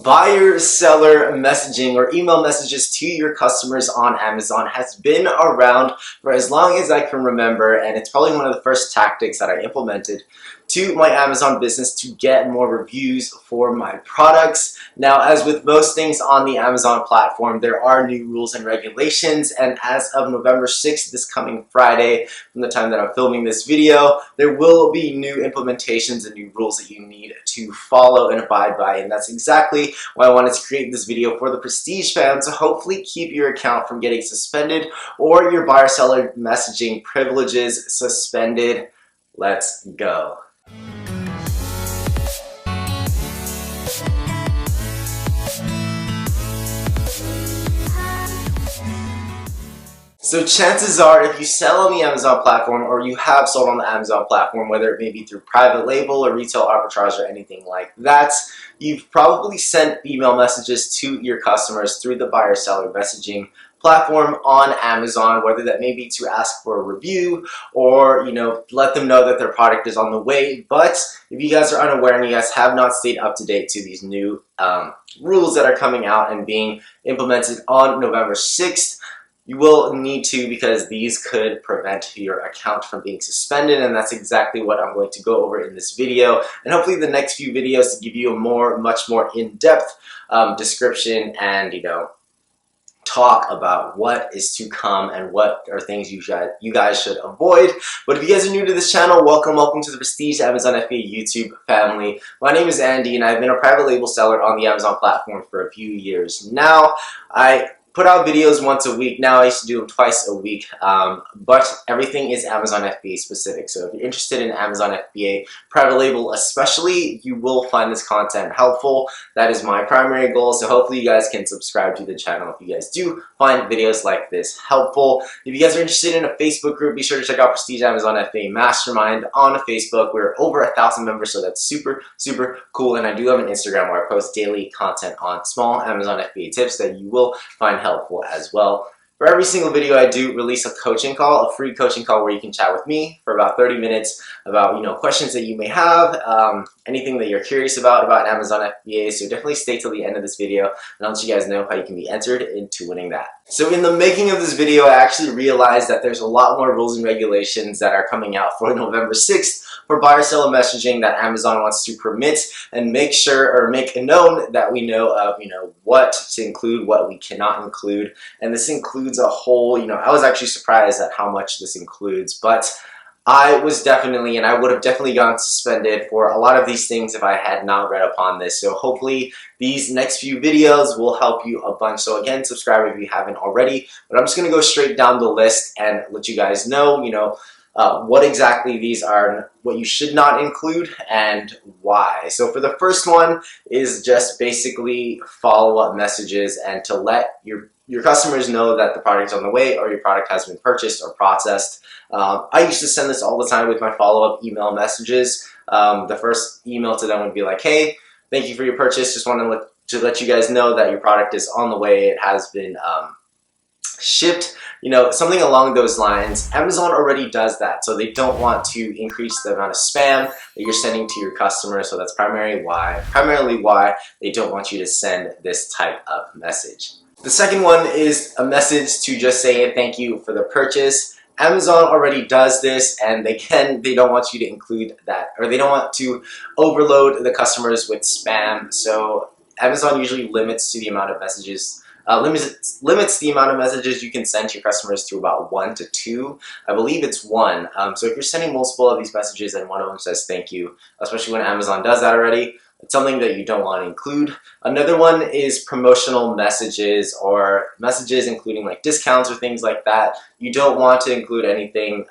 Buyer seller messaging or email messages to your customers on Amazon has been around for as long as I can remember, and it's probably one of the first tactics that I implemented to my Amazon business to get more reviews for my products. Now, as with most things on the Amazon platform, there are new rules and regulations, and as of November 6th, this coming Friday, from the time that I'm filming this video, there will be new implementations and new rules that you need to follow and abide by, and that's exactly why I wanted to create this video for the Prestige fam, to hopefully keep your account from getting suspended or your buyer-seller messaging privileges suspended. Let's go. So chances are, if you sell on the Amazon platform or you have sold on the Amazon platform, whether it may be through private label or retail arbitrage or anything like that, you've probably sent email messages to your customers through the buyer-seller messaging platform on Amazon, whether that may be to ask for a review or, let them know that their product is on the way. But if you guys are unaware and you guys have not stayed up to date to these new rules that are coming out and being implemented on November 6th, you will need to, because these could prevent your account from being suspended, and that's exactly what I'm going to go over in this video, and hopefully the next few videos to give you a much more in-depth description and talk about what is to come and what are things you guys should avoid. But if you guys are new to this channel, welcome to the Prestige Amazon FBA YouTube family. My name is Andy, and I've been a private label seller on the Amazon platform for a few years now. I put out videos once a week. Now I used to do them twice a week, but everything is Amazon FBA specific. So if you're interested in Amazon FBA private label especially, you will find this content helpful. That is my primary goal. So hopefully you guys can subscribe to the channel if you guys do find videos like this helpful. If you guys are interested in a Facebook group, be sure to check out Prestige Amazon FBA Mastermind on Facebook. We're over 1,000 members, so that's super cool. And I do have an Instagram where I post daily content on small Amazon FBA tips that you will find helpful as well. For every single video I do release a coaching call, a free coaching call where you can chat with me for about 30 minutes about questions that you may have, anything that you're curious about Amazon FBA. So definitely stay till the end of this video and I'll let you guys know how you can be entered into winning that. So in the making of this video, I actually realized that there's a lot more rules and regulations that are coming out for November 6th for buyer-seller messaging that Amazon wants to permit and make known that we know of, what to include, what we cannot include. And this includes a whole, I was actually surprised at how much this includes, but I was definitely, and I would have definitely gotten suspended for a lot of these things if I had not read upon this. So hopefully these next few videos will help you a bunch. So again, subscribe if you haven't already, but I'm just going to go straight down the list and let you guys know, what exactly these are, what you should not include, and why. So for the first one is just basically follow-up messages and to let your customers know that the product is on the way or your product has been purchased or processed. I used to send this all the time with my follow-up email messages. The first email to them would be like, hey, thank you for your purchase. Just wanted to let you guys know that your product is on the way. It has been shipped, something along those lines. Amazon already does that, so they don't want to increase the amount of spam that you're sending to your customers. So that's primarily why they don't want you to send this type of message. The second one is a message to just say thank you for the purchase. Amazon already does this, and they don't want you to include that, or they don't want to overload the customers with spam. So Amazon usually limits the amount of messages you can send to your customers to about 1 to 2. I believe it's 1. So if you're sending multiple of these messages and one of them says thank you, especially when Amazon does that already, it's something that you don't want to include. Another one is promotional messages or messages including like discounts or things like that. You don't want to include anything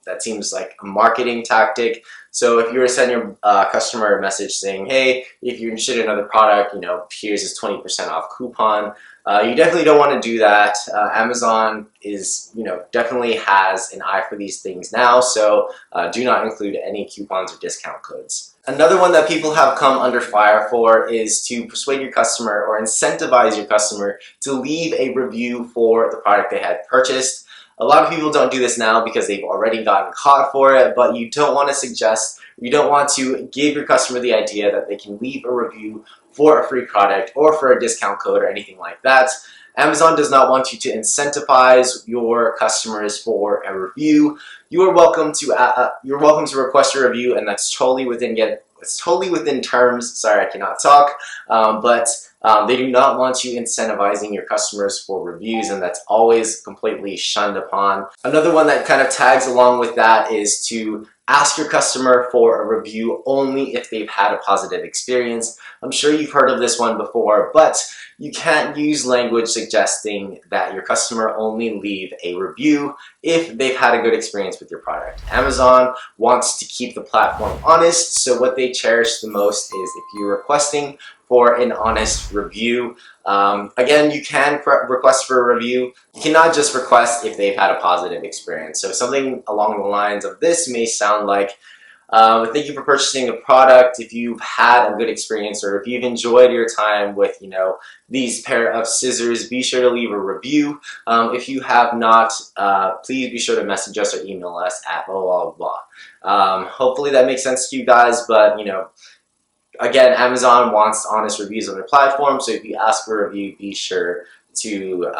that seems like a marketing tactic. So if you were to send your customer a message saying, hey, if you're interested in another product, here's this 20% off coupon. You definitely don't want to do that. Amazon is, definitely has an eye for these things now, so do not include any coupons or discount codes. Another one that people have come under fire for is to persuade your customer or incentivize your customer to leave a review for the product they had purchased. A lot of people don't do this now because they've already gotten caught for it, but you don't want to give your customer the idea that they can leave a review for a free product or for a discount code or anything like that. Amazon does not want you to incentivize your customers for a review. You're welcome to request a review, and that's totally within terms. Sorry, I cannot talk. But they do not want you incentivizing your customers for reviews, and that's always completely shunned upon. Another one that kind of tags along with that is to ask your customer for a review only if they've had a positive experience. I'm sure you've heard of this one before, but you can't use language suggesting that your customer only leave a review if they've had a good experience with your product. Amazon wants to keep the platform honest, so what they cherish the most is if you're requesting for an honest review. Again, you can request for a review. You cannot just request if they've had a positive experience. So something along the lines of this may sound like, thank you for purchasing a product. If you've had a good experience or if you've enjoyed your time with, these pair of scissors, be sure to leave a review. If you have not, please be sure to message us or email us at blah, blah, blah. Hopefully that makes sense to you guys, but, again, Amazon wants honest reviews on their platform, so if you ask for a review, be sure to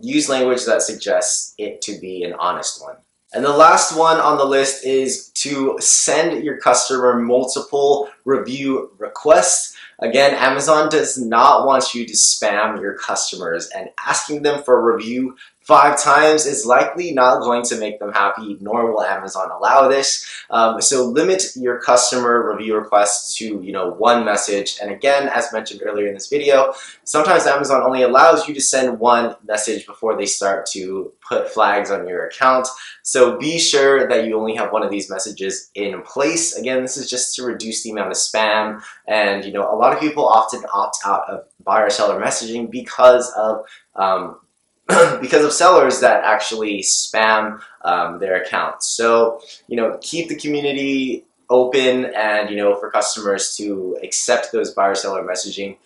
use language that suggests it to be an honest one. And the last one on the list is to send your customer multiple review requests. Again, Amazon does not want you to spam your customers, and asking them for a review 5 times is likely not going to make them happy, nor will Amazon allow this. So limit your customer review requests to, 1 message. And again, as mentioned earlier in this video, sometimes Amazon only allows you to send 1 message before they start to put flags on your account. So be sure that you only have 1 of these messages in place. Again, this is just to reduce the amount of spam. And, a lot of people often opt out of buyer-seller messaging because of sellers that actually spam their accounts. So, keep the community open and, for customers to accept those buyer-seller messaging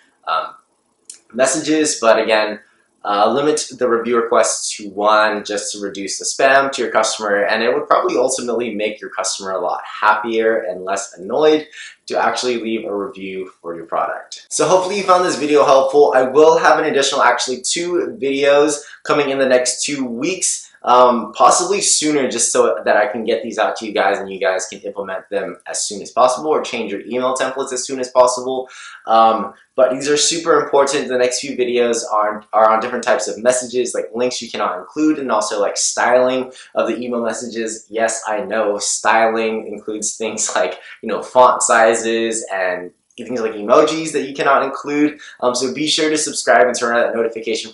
messages. But again, limit the review requests to 1 just to reduce the spam to your customer, and it would probably ultimately make your customer a lot happier and less annoyed to actually leave a review for your product. So hopefully you found this video helpful. I will have an additional 2 videos coming in the next 2 weeks. Possibly sooner, just so that I can get these out to you guys and you guys can implement them as soon as possible or change your email templates as soon as possible. But these are super important. The next few videos are on different types of messages, like links you cannot include, and also like styling of the email messages. Yes, I know styling includes things like, font sizes and things like emojis that you cannot include. So be sure to subscribe and turn on that notification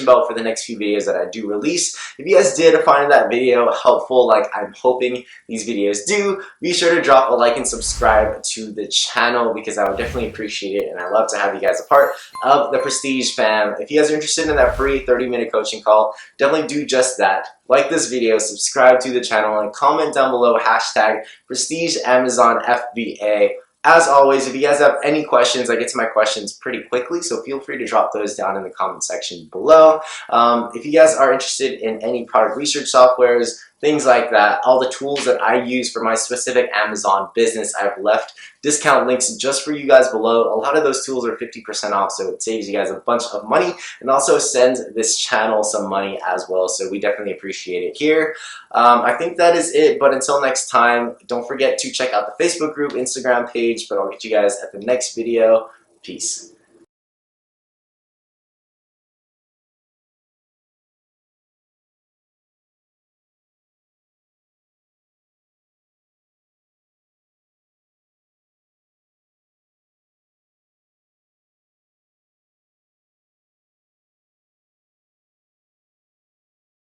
bell for the next few videos that I do release. If you guys did find that video helpful, like I'm hoping these videos do, be sure to drop a like and subscribe to the channel, because I would definitely appreciate it, and I love to have you guys a part of the Prestige fam. If you guys are interested in that free 30-minute coaching call, definitely do just that. Like this video, subscribe to the channel, and comment down below #PrestigeAmazonFBA. As always, if you guys have any questions, I get to my questions pretty quickly, so feel free to drop those down in the comment section below. If you guys are interested in any product research softwares, things like that, all the tools that I use for my specific Amazon business, I've left discount links just for you guys below. A lot of those tools are 50% off, so it saves you guys a bunch of money and also sends this channel some money as well, so we definitely appreciate it here. I think that is it, but until next time, don't forget to check out the Facebook group, Instagram page, but I'll get you guys at the next video. Peace.